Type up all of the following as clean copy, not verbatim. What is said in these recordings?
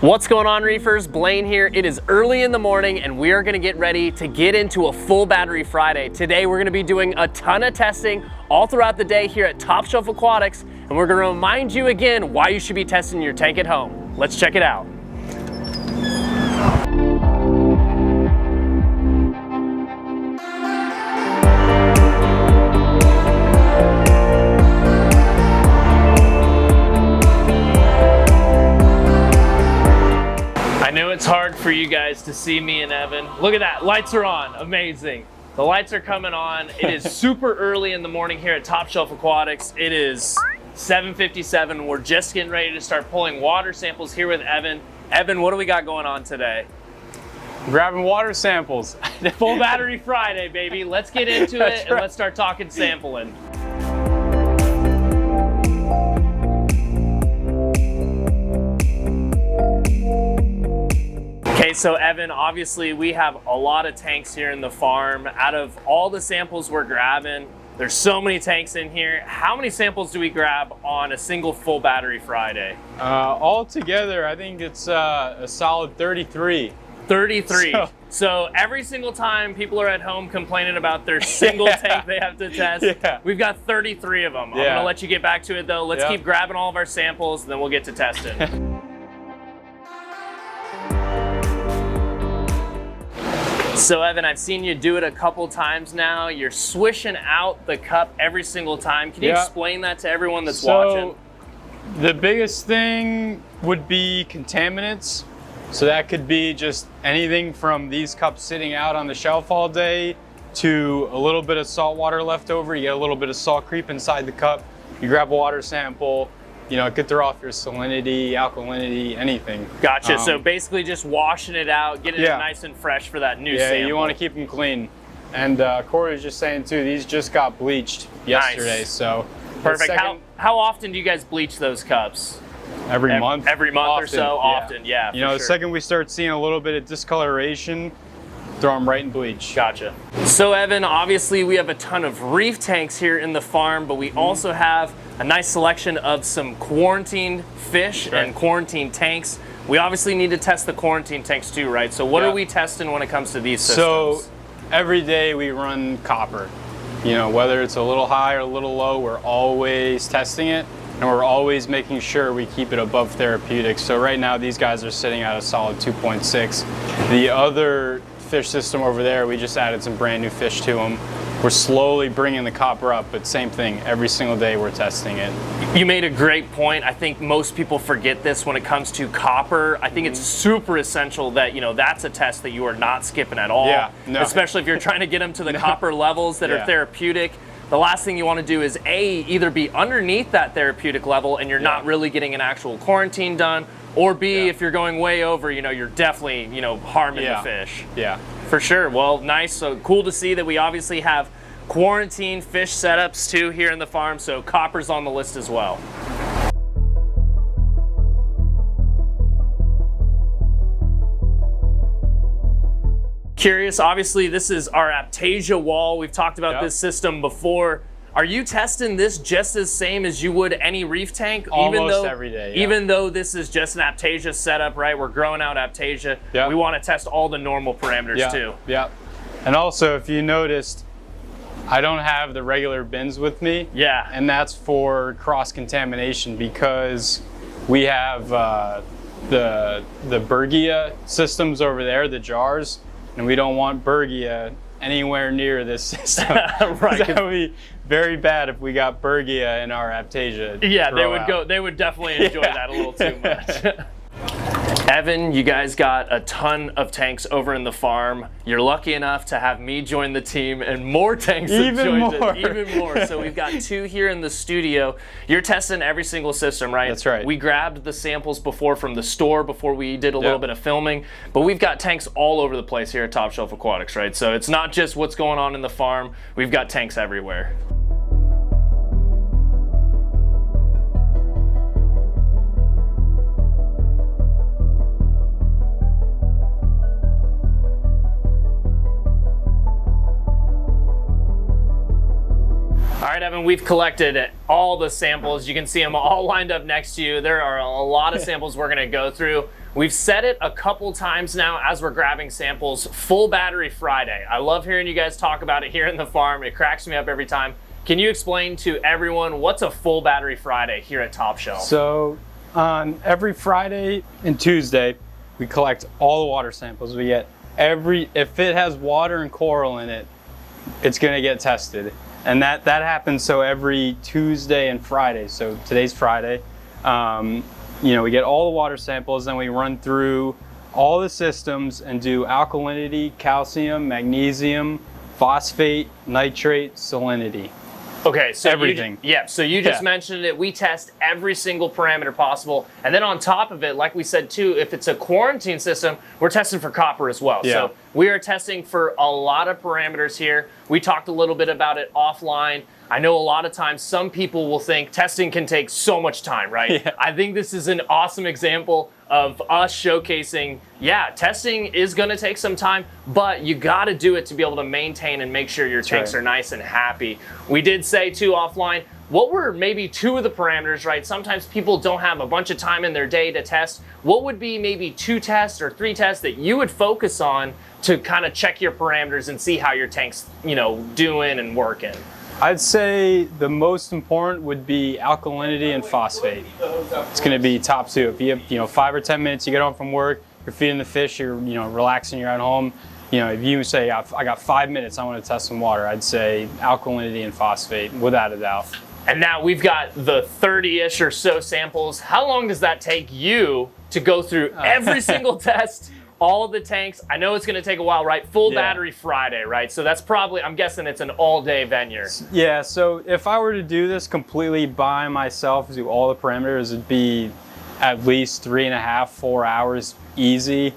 What's going on, reefers? Blaine here. It is early in the morning and we are going to get ready to get into a full battery Friday. Today we're going to be doing a ton of testing all throughout the day here at Shelf Aquatics, and we're going to remind you again why you should be testing your tank at home. Let's check it out. I know it's hard for you guys to see me and Evan. Look at that, lights are on, amazing. The lights are coming on. It is super early in the morning here at Shelf Aquatics. It is 7:57. We're just getting ready to start pulling water samples here with Evan. Evan, what do we got going on today? Grabbing water samples. Full battery Friday, baby. Let's get into it and let's start talking sampling. Okay, so Evan, obviously we have a lot of tanks here in the farm. Out of all the samples we're grabbing, there's so many tanks in here. How many samples do we grab on a single full battery Friday? All together, I think it's a solid 33. 33. So every single time people are at home complaining about their single tank they have to test, we've got 33 of them. I'm gonna let you get back to it though. Let's keep grabbing all of our samples and then we'll get to testing. So Evan, I've seen you do it a couple times now. You're swishing out the cup every single time. Can you explain that to everyone that's watching? The biggest thing would be contaminants. So that could be just anything from these cups sitting out on the shelf all day to a little bit of salt water left over. You get a little bit of salt creep inside the cup. You grab a water sample. You know, it could throw off your salinity, alkalinity, anything. Gotcha. So basically just washing it out, getting it nice and fresh for that new sample. Yeah, you want to keep them clean. And Corey was just saying too, these just got bleached yesterday. Nice. So perfect. How often do you guys bleach those cups? Every month. Every month often, or so? Often, yeah. You know, the second we start seeing a little bit of discoloration, throw them right in bleach. Gotcha. So Evan, obviously we have a ton of reef tanks here in the farm, but we also have a nice selection of some quarantined fish and quarantined tanks. We obviously need to test the quarantine tanks too, right? So what are we testing when it comes to these systems? So every day we run copper. You know, whether it's a little high or a little low, we're always testing it and we're always making sure we keep it above therapeutic. So right now these guys are sitting at a solid 2.6. The other fish system over there, we just added some brand new fish to them. We're slowly bringing the copper up, but same thing, every single day we're testing it. You made a great point. I think most people forget this when it comes to copper. I think it's super essential that, you know, that's a test that you are not skipping at all. Yeah, no. Especially if you're trying to get them to the copper levels that are therapeutic. The last thing you want to do is either be underneath that therapeutic level and you're not really getting an actual quarantine done, or B, if you're going way over, you know, you're definitely, you know, harming the fish. Yeah. For sure. Well, nice. So cool to see that we obviously have quarantine fish setups too here in the farm. So copper's on the list as well. Curious, obviously this is our Aptasia wall. We've talked about this system before. Are you testing this just as same as you would any reef tank? Almost every day, Even though this is just an Aptasia setup, right? We're growing out Aptasia. We want to test all the normal parameters too. Yeah. And also, if you noticed, I don't have the regular bins with me. Yeah. And that's for cross-contamination because we have the Bergia systems over there, the jars, and we don't want Bergia anywhere near this system. Right. That would be very bad if we got Bergia in our Aptasia. Yeah, they would definitely enjoy that a little too much. Evan, you guys got a ton of tanks over in the farm. You're lucky enough to have me join the team and more tanks have joined it. Even more. So we've got 2 here in the studio. You're testing every single system, right? That's right. We grabbed the samples before from the store before we did a little bit of filming, but we've got tanks all over the place here at Shelf Aquatics, right? So it's not just what's going on in the farm. We've got tanks everywhere. All right, Evan, we've collected all the samples. You can see them all lined up next to you. There are a lot of samples we're gonna go through. We've said it a couple times now as we're grabbing samples, full battery Friday. I love hearing you guys talk about it here in the farm. It cracks me up every time. Can you explain to everyone what's a full battery Friday here at Top Shelf? So on every Friday and Tuesday, we collect all the water samples. We get if it has water and coral in it, it's gonna get tested. And that happens so every Tuesday and Friday. So today's Friday. You know, we get all the water samples, then we run through all the systems and do alkalinity, calcium, magnesium, phosphate, nitrate, salinity. Okay, so everything. So you just mentioned it. We test every single parameter possible. And then on top of it, like we said too, if it's a quarantine system, we're testing for copper as well. Yeah. So we are testing for a lot of parameters here. We talked a little bit about it offline. I know a lot of times some people will think testing can take so much time, right? Yeah. I think this is an awesome example of us showcasing, testing is gonna take some time, but you gotta do it to be able to maintain and make sure your tanks are nice and happy. We did say too offline, what were maybe 2 of the parameters, right? Sometimes people don't have a bunch of time in their day to test. What would be maybe 2 tests or 3 tests that you would focus on to kind of check your parameters and see how your tank's, doing and working? I'd say the most important would be alkalinity and phosphate. It's going to be top 2. If you have, 5 or 10 minutes, you get home from work, you're feeding the fish, you're, relaxing, you're at home. If you say, I got 5 minutes, I want to test some water, I'd say alkalinity and phosphate, without a doubt. And now we've got the 30-ish or so samples. How long does that take you to go through every single test? All the tanks? I know it's going to take a while, right? Full battery Friday, right? So that's probably, I'm guessing it's an all-day venue. Yeah, so if I were to do this completely by myself, do all the parameters, it'd be at least 3.5, 4 hours easy.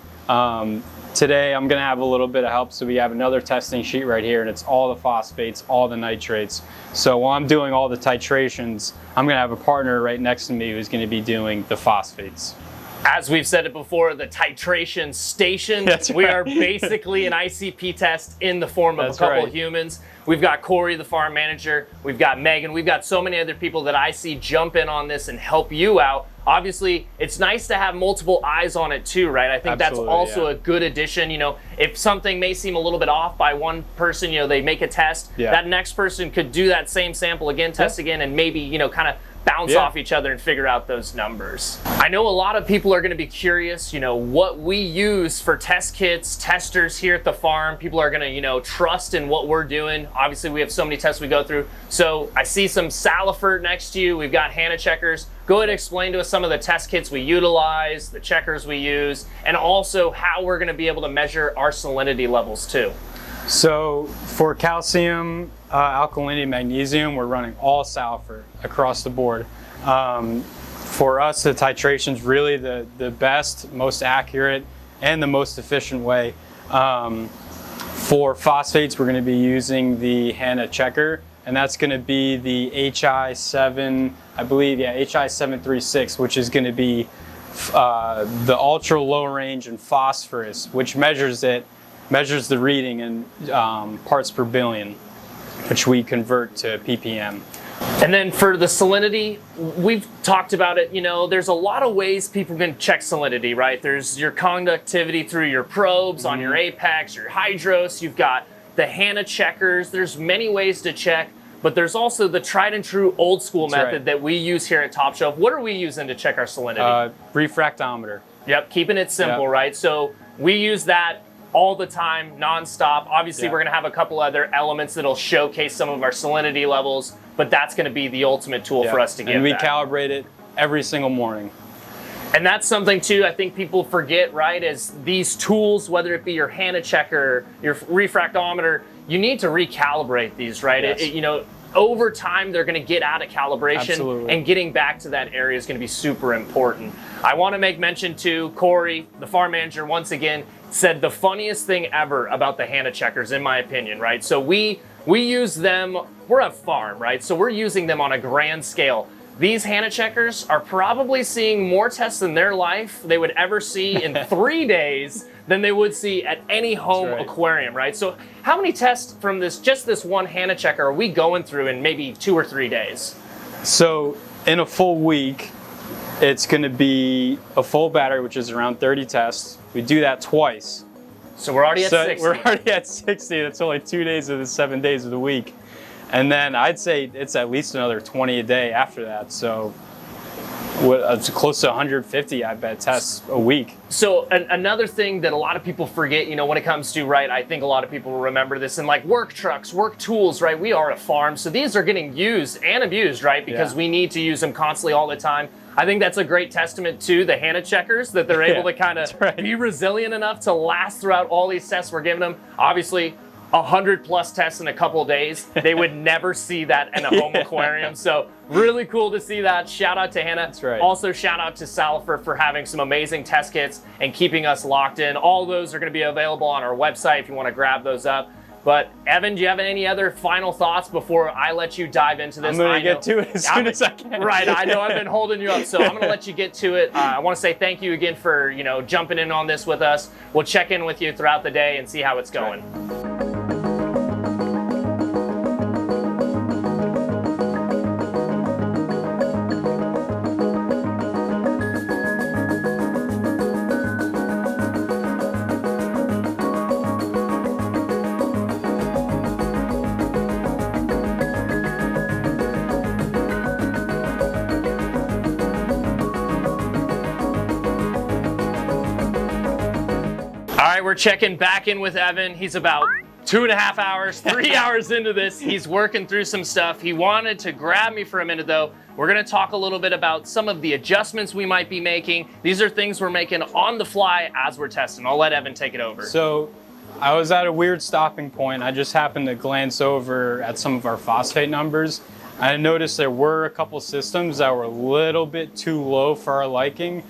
Today I'm going to have a little bit of help, so we have another testing sheet right here, and it's all the phosphates, all the nitrates. So while I'm doing all the titrations, I'm going to have a partner right next to me who's going to be doing the phosphates. As we've said it before, the titration station. We are basically an ICP test in the form of a couple of humans. We've got Corey, the farm manager. We've got Megan. We've got so many other people that I see jump in on this and help you out. Obviously, it's nice to have multiple eyes on it too, right? I think that's also a good addition. If something may seem a little bit off by one person, they make a test, that next person could do that same sample again, test again, and maybe, kind of bounce off each other and figure out those numbers. I know a lot of people are going to be curious, what we use for test kits, testers here at the farm. People are going to, trust in what we're doing. Obviously, we have so many tests we go through. So I see some Salifert next to you. We've got Hannah checkers. Go ahead and explain to us some of the test kits we utilize, the checkers we use, and also how we're going to be able to measure our salinity levels too. So for calcium, alkalinity, magnesium, we're running all Salifert across the board. For us, the titration's really the best, most accurate, and the most efficient way. For phosphates, we're going to be using the Hannah checker, and that's going to be the HI7, I believe, HI736, which is going to be the ultra low range in phosphorus, which measures the reading in parts per billion, which we convert to ppm. And then for the salinity, we've talked about it, there's a lot of ways people can check salinity, right? There's your conductivity through your probes on your Apex, your Hydros, you've got the Hannah checkers, there's many ways to check, but there's also the tried and true old school method that we use here at Top Shelf. What are we using to check our salinity? Refractometer. Yep, keeping it simple, right? So we use that all the time, nonstop. Obviously, we're gonna have a couple other elements that'll showcase some of our salinity levels, but that's gonna be the ultimate tool for us to get. And we calibrate it every single morning. And that's something too, I think people forget, right? Is these tools, whether it be your Hannah checker, your refractometer, you need to recalibrate these, right? Yes. Over time, they're gonna get out of calibration, and getting back to that area is gonna be super important. I wanna make mention to Corey, the farm manager, once again, said the funniest thing ever about the Hannah checkers, in my opinion, right? So we use them, we're a farm, right? So we're using them on a grand scale. These Hannah checkers are probably seeing more tests in their life they would ever see in 3 days than they would see at any home aquarium, right? So how many tests from just this one Hannah checker are we going through in maybe 2 or 3 days? So in a full week, it's going to be a full battery, which is around 30 tests. We do that twice. So we're already at 60. We're already at 60. That's only 2 days of the 7 days of the week. And then I'd say it's at least another 20 a day after that. So it's close to 150, I bet, tests a week. So another thing that a lot of people forget, you know, when it comes to, right, I think a lot of people will remember this in like work trucks, work tools, right? We are a farm. So these are getting used and abused, right? Because we need to use them constantly all the time. I think that's a great testament to the Hannah checkers, that they're able to kind of be resilient enough to last throughout all these tests we're giving them. Obviously, 100+ tests in a couple of days. They would never see that in a home aquarium. So really cool to see that. Shout out to Hannah. That's right. Also shout out to Salfer for having some amazing test kits and keeping us locked in. All those are going to be available on our website if you want to grab those up. But Evan, do you have any other final thoughts before I let you dive into this? I'm going to get to it as soon as I can. Right, I know I've been holding you up, so I'm going to let you get to it. I want to say thank you again for, you know, jumping in on this with us. We'll check in with you throughout the day and see how it's going. All right, we're checking back in with Evan. He's about 2.5 hours, 3 hours into this. He's working through some stuff. He wanted to grab me for a minute though. We're gonna talk a little bit about some of the adjustments we might be making. These are things we're making on the fly as we're testing. I'll let Evan take it over. So I was at a weird stopping point. I just happened to glance over at some of our phosphate numbers. I noticed there were a couple systems that were a little bit too low for our liking.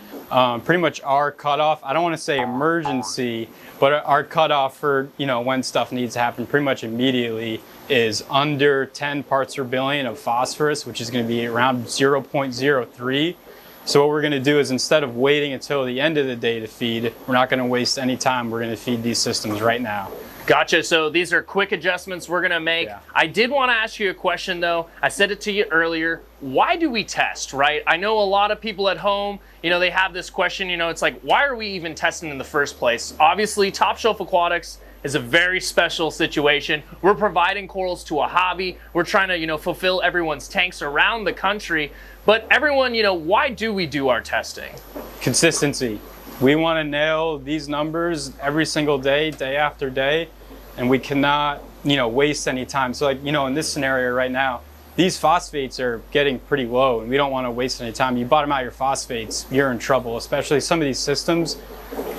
Pretty much our cutoff, I don't want to say emergency, but our cutoff for, you know, when stuff needs to happen pretty much immediately is under 10 parts per billion of phosphorus, which is going to be around 0.03. So what we're going to do is, instead of waiting until the end of the day to feed, we're not going to waste any time. We're going to feed these systems right now. Gotcha. So these are quick adjustments we're going to make. Yeah. I did want to ask you a question though. I said it to you earlier. Why do we test, right? I know a lot of people at home, you know, they have this question, you know, it's like, why are we even testing in the first place? Obviously, Top Shelf Aquatics is a very special situation. We're providing corals to a hobby. We're trying to, you know, fulfill everyone's tanks around the country. But everyone, you know, why do we do our testing? Consistency. We want to nail these numbers every single day, day after day, and we cannot, you know, waste any time. So like, you know, in this scenario right now, these phosphates are getting pretty low and we don't want to waste any time. You bottom out your phosphates, you're in trouble, especially some of these systems,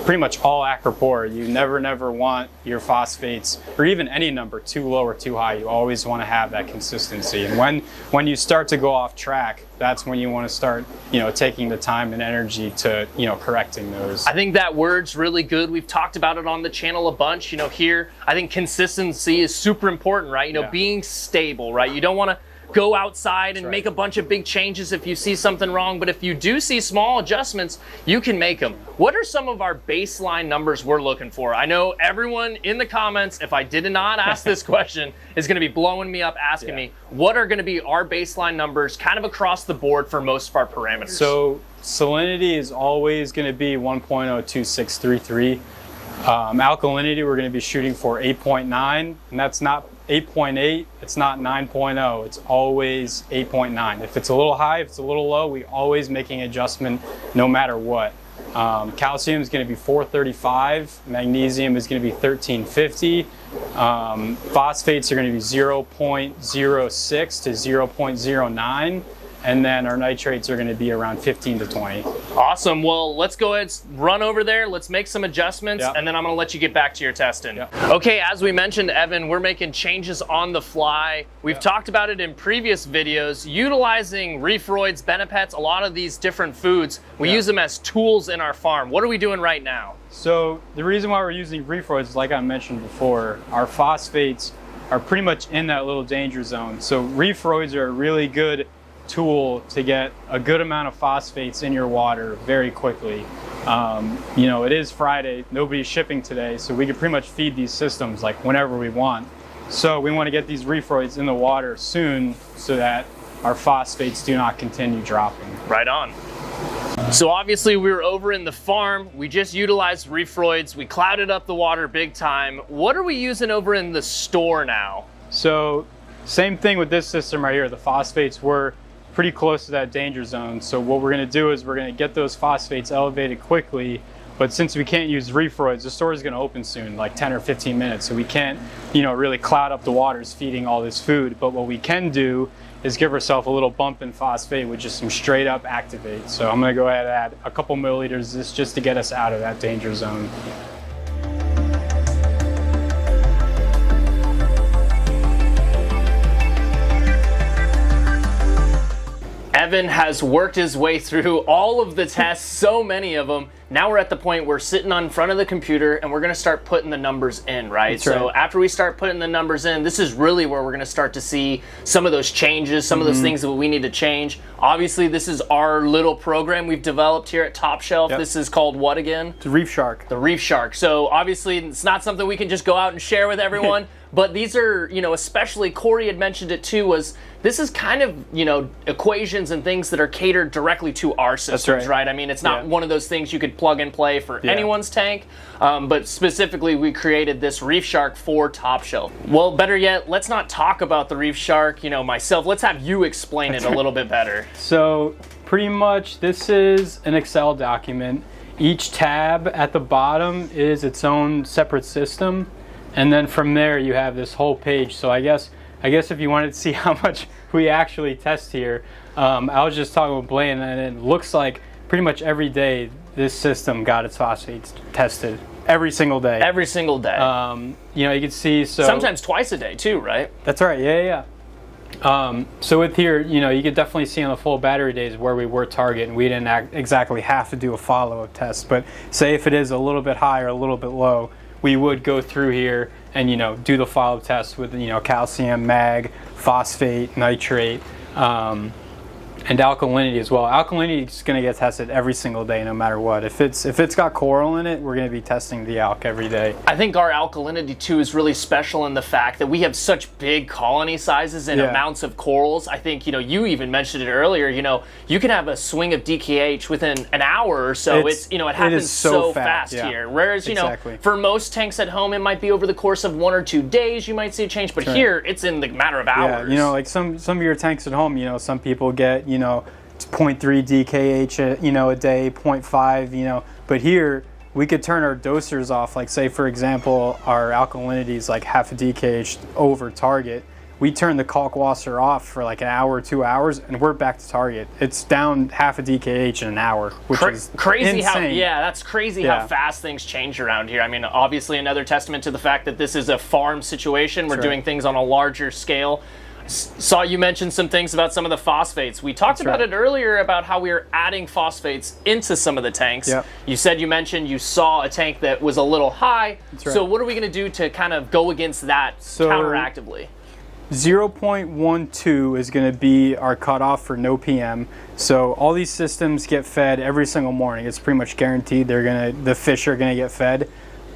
pretty much all acropore. You never want your phosphates, or even any number, too low or too high. You always want to have that consistency. And when you start to go off track, that's when you want to start, you know, taking the time and energy to, you know, correcting those. I think that word's really good. We've talked about it on the channel a bunch. You know, here, I think consistency is super important, right? You know, being stable, right? You don't want to go outside and make a bunch of big changes if you see something wrong, but if you do see small adjustments, you can make them. What are some of our baseline numbers we're looking for? I know everyone in the comments, if I did not ask this question, is going to be blowing me up asking me, what are going to be our baseline numbers kind of across the board for most of our parameters? So salinity is always going to be 1.02633. Alkalinity, we're going to be shooting for 8.9, and that's not 8.8, it's not 9.0, it's always 8.9. If it's a little high, if it's a little low, we always making adjustment no matter what. Calcium is going to be 435, magnesium is going to be 1350, phosphates are going to be 0.06 to 0.09. And then our nitrates are going to be around 15 to 20. Awesome. Well, let's go ahead and run over there. Let's make some adjustments, and then I'm going to let you get back to your testing. Okay, as we mentioned, Evan, we're making changes on the fly. We've talked about it in previous videos, utilizing Reefroids, Benepets, a lot of these different foods. We use them as tools in our farm. What are we doing right now? So the reason why we're using Reefroids, like I mentioned before, our phosphates are pretty much in that little danger zone. So Reefroids are a really good tool to get a good amount of phosphates in your water very quickly. You know, it is Friday, nobody's shipping today, so we can pretty much feed these systems like whenever we want. So we want to get these Reefroids in the water soon so that our phosphates do not continue dropping. Right on. So obviously we were over in the farm, we just utilized Reefroids, we clouded up the water big time. What are we using over in the store now? So same thing with this system right here. The phosphates were pretty close to that danger zone. So what we're gonna do is we're gonna get those phosphates elevated quickly, but since we can't use Reefroids, the store is gonna open soon, like 10 or 15 minutes. So we can't, really cloud up the waters feeding all this food. But what we can do is give ourselves a little bump in phosphate with just some straight up activate. So I'm gonna go ahead and add a couple milliliters of this just to get us out of that danger zone. Evan has worked his way through all of the tests, so many of them. Now we're at the point where we're sitting on front of the computer and we're gonna start putting the numbers in, right? That's so right. after we start putting the numbers in, this is really where we're gonna start to see some of those changes, some of those things that we need to change. Obviously, this is our little program we've developed here at Top Shelf. Yep. This is called what again? The Reef Shark. The Reef Shark. So obviously it's not something we can just go out and share with everyone, but these are, especially Corey had mentioned it too, was this is kind of, equations and things that are catered directly to our systems, right? I mean, it's not one of those things you could plug and play for anyone's tank, but specifically we created this Reef Shark for Top Shelf. Well, better yet, let's not talk about the Reef Shark, myself. Let's have you explain it a little bit better. So pretty much this is an Excel document. Each tab at the bottom is its own separate system. And then from there you have this whole page. So I guess if you wanted to see how much we actually test here, I was just talking with Blaine, and it looks like pretty much every day this system got its phosphates tested. Every single day. Every single day. You can see, so sometimes twice a day too, right? That's right. Yeah. So with here, you could definitely see on the full battery days where we were target, and we didn't exactly have to do a follow-up test. But say if it is a little bit high or a little bit low, we would go through here and do the follow-up test with calcium, mag, phosphate, nitrate, and alkalinity as well. Alkalinity is going to get tested every single day, no matter what. If it's got coral in it, we're going to be testing the alk every day. I think our alkalinity too is really special in the fact that we have such big colony sizes and amounts of corals. I think you even mentioned it earlier. You can have a swing of DKH within an hour or so. It happens so fast here. Whereas for most tanks at home, it might be over the course of 1 or 2 days you might see a change, but here it's in the matter of hours. Yeah, like some of your tanks at home, some people get it's 0.3 DKH, a day, 0.5, but here we could turn our dosers off. Like say, for example, our alkalinity is like half a DKH over target. We turn the kalkwasser off for like an hour or 2 hours, and we're back to target. It's down half a DKH in an hour, which is crazy. insane. That's crazy how fast things change around here. I mean, obviously another testament to the fact that this is a farm situation. We're doing things on a larger scale. Saw you mention some things about some of the phosphates. We talked about it earlier about how we were adding phosphates into some of the tanks. Yep. You mentioned you saw a tank that was a little high. So what are we going to do to kind of go against that counteractively? 0.12 is going to be our cutoff for no PM. So all these systems get fed every single morning. It's pretty much guaranteed the fish are going to get fed.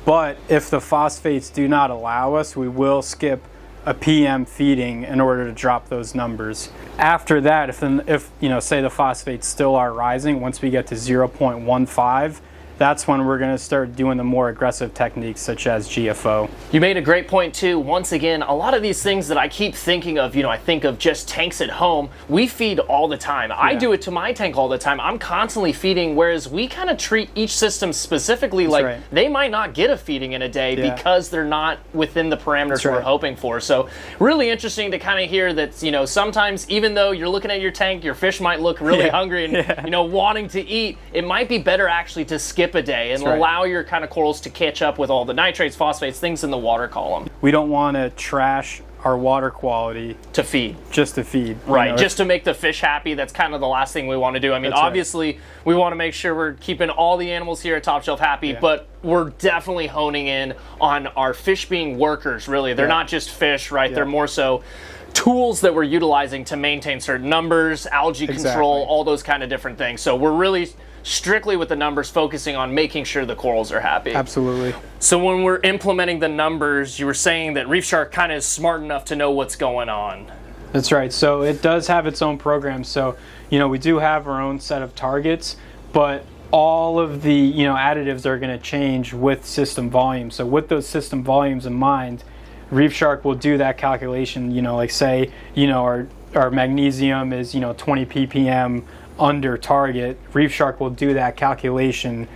But if the phosphates do not allow us, we will skip a PM feeding in order to drop those numbers. After that, if say the phosphates still are rising, once we get to 0.15, that's when we're going to start doing the more aggressive techniques such as GFO. You made a great point too. Once again, a lot of these things that I keep thinking of, I think of just tanks at home, we feed all the time. I do it to my tank all the time. I'm constantly feeding, whereas we kind of treat each system specifically they might not get a feeding in a day because they're not within the parameters we're hoping for. So really interesting to kind of hear that, sometimes even though you're looking at your tank, your fish might look really hungry and wanting to eat, it might be better actually to skip a day and allow your kind of corals to catch up with all the nitrates, phosphates, things in the water column. We don't want to trash our water quality to feed. Just to feed. Right, just to make the fish happy. That's kind of the last thing we want to do. I mean, obviously, we want to make sure we're keeping all the animals here at Top Shelf happy, but we're definitely honing in on our fish being workers, really. They're not just fish, right? They're more so tools that we're utilizing to maintain certain numbers, algae control, all those kind of different things. So we're really strictly with the numbers, focusing on making sure the corals are happy. Absolutely. So when we're implementing the numbers, you were saying that Reef Shark kind of is smart enough to know what's going on. That's right. So it does have its own program. So, we do have our own set of targets, but all of the additives are going to change with system volume. So with those system volumes in mind, Reef Shark will do that calculation. Like say our magnesium is 20 ppm under target. Reef Shark will do that calculation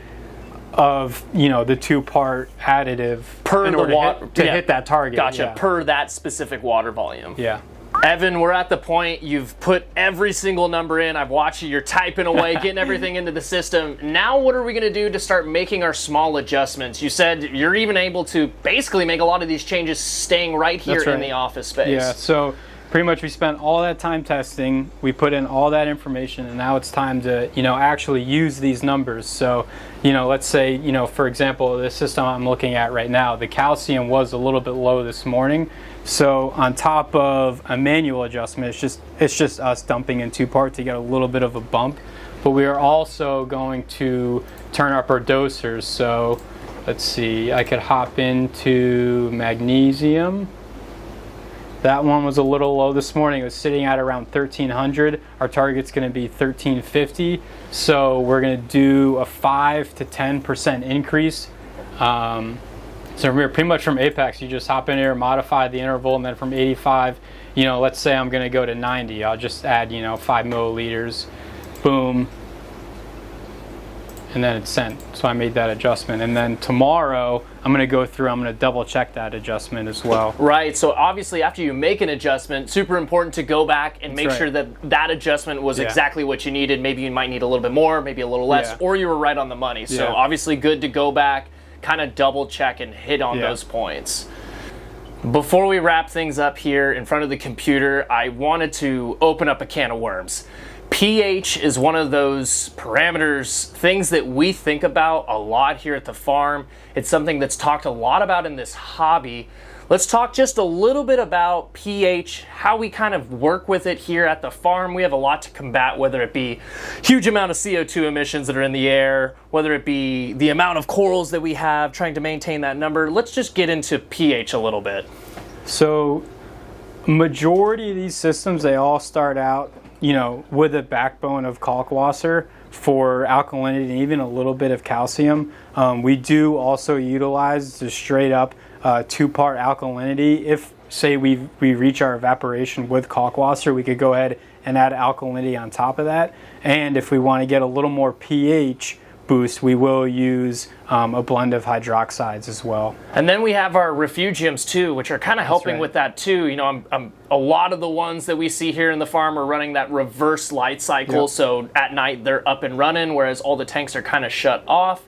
of the 2-part additive per the water to hit that target. Gotcha. Per that specific water volume. Yeah. Evan, we're at the point you've put every single number in. I've watched you. You're typing away, getting everything into the system. Now what are we going to do to start making our small adjustments? You said you're even able to basically make a lot of these changes staying right here in the office space. Yeah, so pretty much we spent all that time testing. We put in all that information, and now it's time to actually use these numbers. So let's say for example, the system I'm looking at right now, the calcium was a little bit low this morning. So on top of a manual adjustment, it's just us dumping in 2-part to get a little bit of a bump. But we are also going to turn up our dosers. So let's see, I could hop into magnesium. That one was a little low this morning. It was sitting at around 1300. Our target's going to be 1350. So we're going to do a 5 to 10% increase. So pretty much from Apex, you just hop in here, modify the interval, and then from 85, let's say I'm going to go to 90. I'll just add 5 milliliters, boom, and then it's sent. So I made that adjustment. And then tomorrow, I'm going to go through, I'm going to double check that adjustment as well. Right, so obviously after you make an adjustment, super important to go back and make sure that that adjustment was exactly what you needed. Maybe you might need a little bit more, maybe a little less, or you were right on the money. So obviously good to go back, kind of double check and hit on those points. Before we wrap things up here in front of the computer, I wanted to open up a can of worms. pH is one of those parameters, things that we think about a lot here at the farm. It's something that's talked a lot about in this hobby. Let's talk just a little bit about pH, how we kind of work with it here at the farm. We have a lot to combat, whether it be huge amount of CO2 emissions that are in the air, whether it be the amount of corals that we have, trying to maintain that number. Let's just get into pH a little bit. So majority of these systems, they all start out, with a backbone of kalkwasser for alkalinity and even a little bit of calcium. We do also utilize the straight up 2-part alkalinity. If say we reach our evaporation with kalkwasser, we could go ahead and add alkalinity on top of that. And if we want to get a little more pH boost, we will use a blend of hydroxides as well. And then we have our refugiums too, which are kind of helping with that too. A lot of the ones that we see here in the farm are running that reverse light cycle. So at night they're up and running, whereas all the tanks are kind of shut off.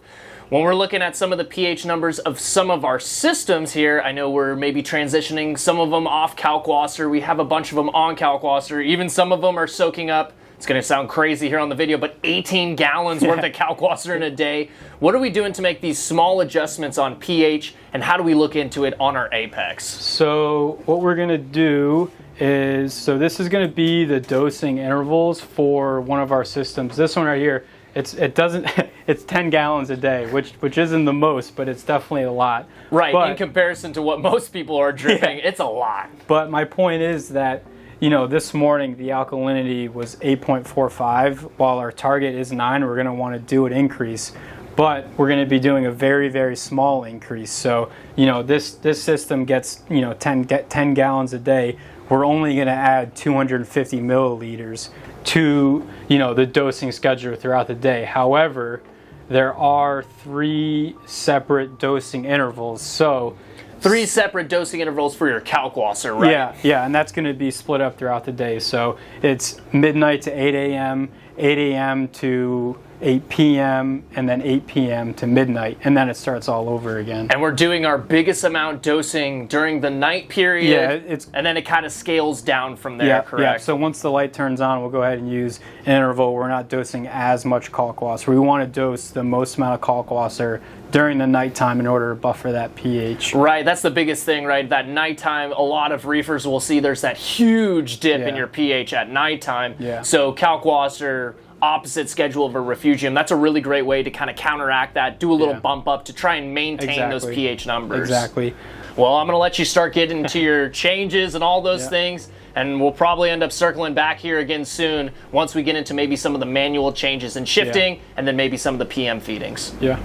When we're looking at some of the pH numbers of some of our systems here, I know we're maybe transitioning some of them off kalkwasser. We have a bunch of them on kalkwasser. Even some of them are soaking up, it's going to sound crazy here on the video, but 18 gallons worth of kalkwasser in a day. What are we doing to make these small adjustments on pH, and how do we look into it on our Apex? So what we're going to do is, this is going to be the dosing intervals for one of our systems. This one right here, it's 10 gallons a day, which isn't the most, but it's definitely a lot. Right, in comparison to what most people are dripping, it's a lot. But my point is that, this morning the alkalinity was 8.45, while our target is 9. We're going to want to do an increase, but we're going to be doing a very, very small increase. So, this system gets, 10 gallons a day. We're only going to add 250 milliliters to the dosing schedule throughout the day. However, there are 3 separate dosing intervals. So 3 separate dosing intervals for your kalkwasser, right? Yeah, and that's going to be split up throughout the day. So it's midnight to 8 a.m., 8 a.m. to 8 p.m., and then 8 p.m. to midnight, and then it starts all over again. And we're doing our biggest amount dosing during the night period, and then it kind of scales down from there, correct? Yeah, so once the light turns on, we'll go ahead and use an interval. We're not dosing as much kalkwasser. We want to dose the most amount of kalkwasser during the nighttime in order to buffer that pH. Right, that's the biggest thing, right? That nighttime, a lot of reefers will see there's that huge dip in your pH at nighttime. So kalkwasser, opposite schedule of a refugium, that's a really great way to kind of counteract that, do a little bump up to try and maintain those pH numbers. Exactly. Well, I'm going to let you start getting into your changes and all those things. and we'll probably end up circling back here again soon once we get into maybe some of the manual changes and shifting, and then maybe some of the PM feedings. Yeah.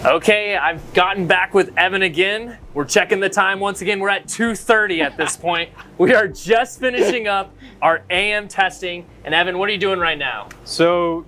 Okay, I've gotten back with Evan again. We're checking the time once again. We're at 2:30 at this point. We are just finishing up our AM testing. And Evan, what are you doing right now? So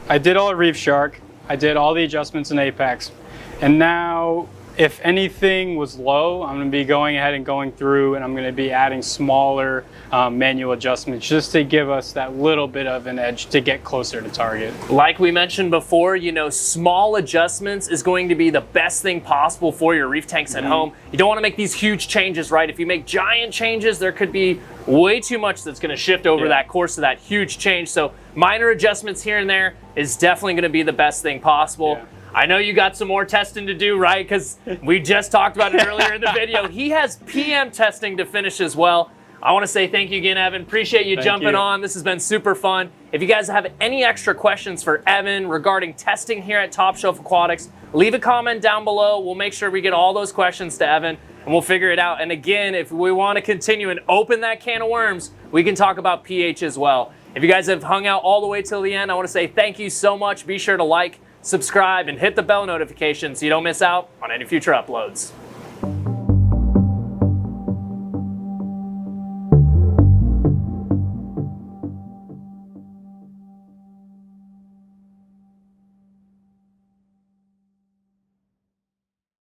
I did all Reef Shark. I did all the adjustments in Apex. And now, if anything was low, I'm going to be going ahead and going through, and I'm going to be adding smaller manual adjustments just to give us that little bit of an edge to get closer to target. Like we mentioned before, you know, small adjustments is going to be the best thing possible for your reef tanks at home. You don't want to make these huge changes, right? If you make giant changes, there could be way too much that's going to shift over that course of that huge change. So minor adjustments here and there is definitely going to be the best thing possible. Yeah. I know you got some more testing to do, right? Because we just talked about it earlier in the video. He has PM testing to finish as well. I want to say thank you again, Evan. Appreciate you jumping on. This has been super fun. If you guys have any extra questions for Evan regarding testing here at Top Shelf Aquatics, leave a comment down below. We'll make sure we get all those questions to Evan, and we'll figure it out. And again, if we want to continue and open that can of worms, we can talk about pH as well. If you guys have hung out all the way till the end, I want to say thank you so much. Be sure to like, subscribe, and hit the bell notification so you don't miss out on any future uploads.